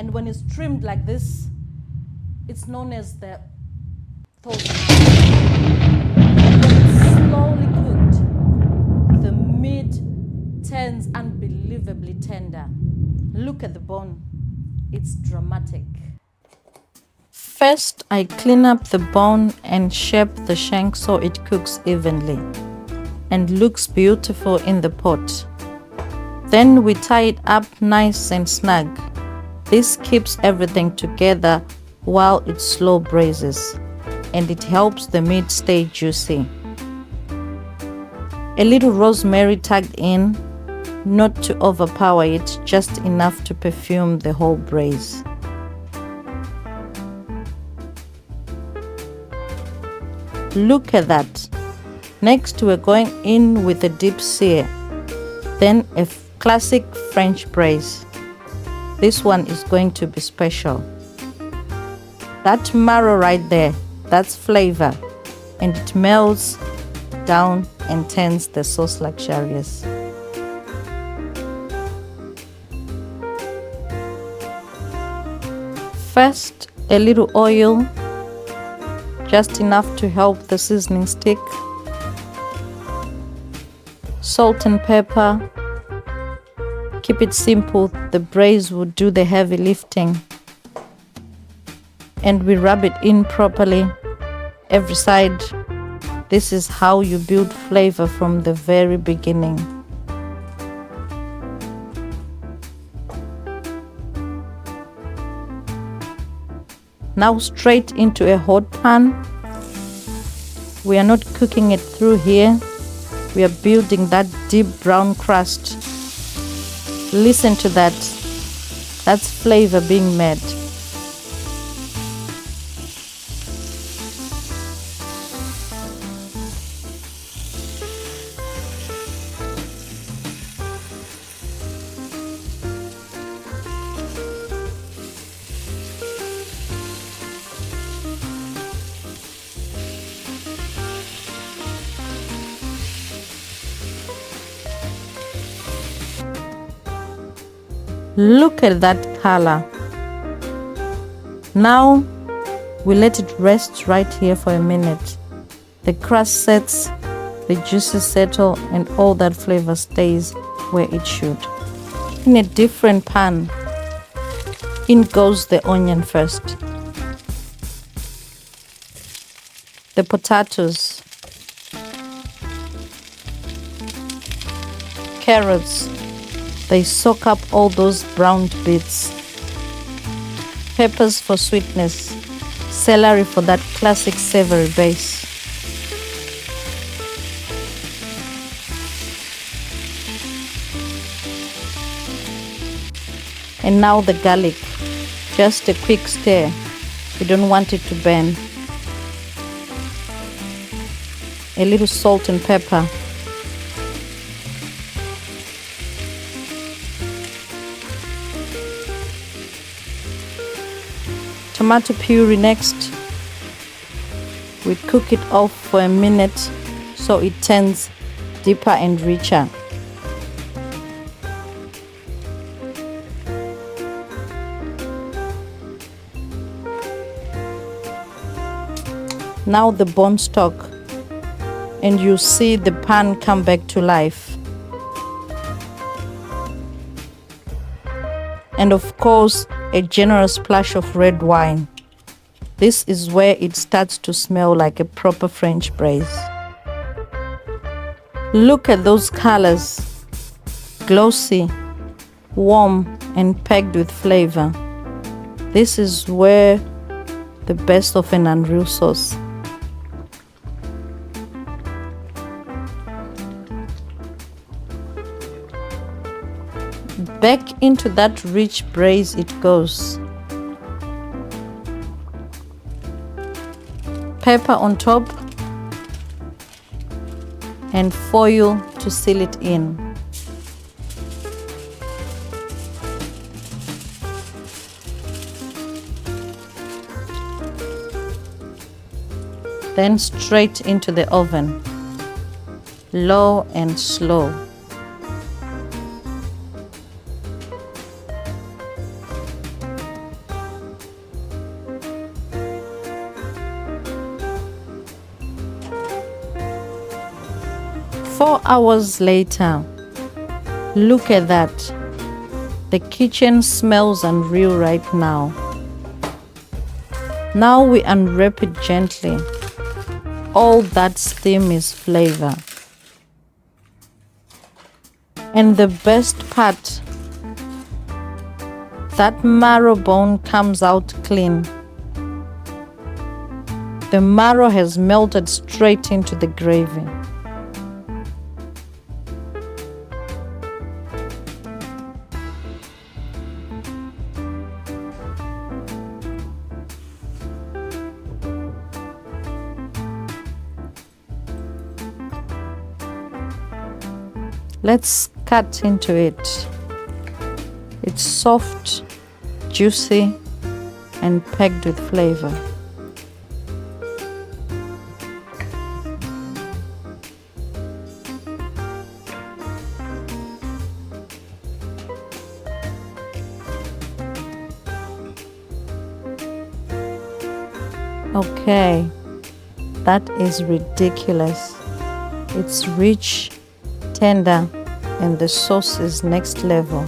And when it's trimmed like this, it's known as the Thor Hammer. And when it's slowly cooked, the meat turns unbelievably tender. Look at the bone. It's dramatic. First, I clean up the bone and shape the shank so it cooks evenly and looks beautiful in the pot. Then we tie it up nice and snug. This keeps everything together while it slow braises, and it helps the meat stay juicy. A little rosemary tucked in, not to overpower it, just enough to perfume the whole braise. Look at that. Next we're going in with a deep sear, then a classic French braise. This one is going to be special. That marrow right there, that's flavor, and it melts down and turns the sauce luxurious. First, a little oil, just enough to help the seasoning stick. Salt and pepper. Keep it simple, the braise will do the heavy lifting. And we rub it in properly, every side. This is how you build flavor from the very beginning. Now straight into a hot pan. We are not cooking it through here. We are building that deep brown crust. Listen to that. That's flavor being made. Look at that color. Now we let it rest right here for a minute. The crust sets, the juices settle, and all that flavor stays where it should. In a different pan, in goes the onion first. The potatoes, carrots, they soak up all those browned bits. Peppers for sweetness, celery for that classic savory base. And now the garlic, just a quick stir. We don't want it to burn. A little salt and pepper. Tomato puree next. We cook it off for a minute so it turns deeper and richer. Now the bone stock, and you see the pan come back to life. And of course, a generous splash of red wine. This is where it starts to smell like a proper French braise. Look at those colors, glossy, warm, and packed with flavor. This is where the best of an unreal sauce. Back into that rich braise it goes. Pepper on top and foil to seal it in. Then straight into the oven, low and slow. 4 hours later, look at that. The kitchen smells unreal right now. Now we unwrap it gently. All that steam is flavor. And the best part, that marrow bone comes out clean. The marrow has melted straight into the gravy. Let's cut into it. It's soft, juicy, and packed with flavor. Okay, that is ridiculous. It's rich, tender, and the sauce is next level.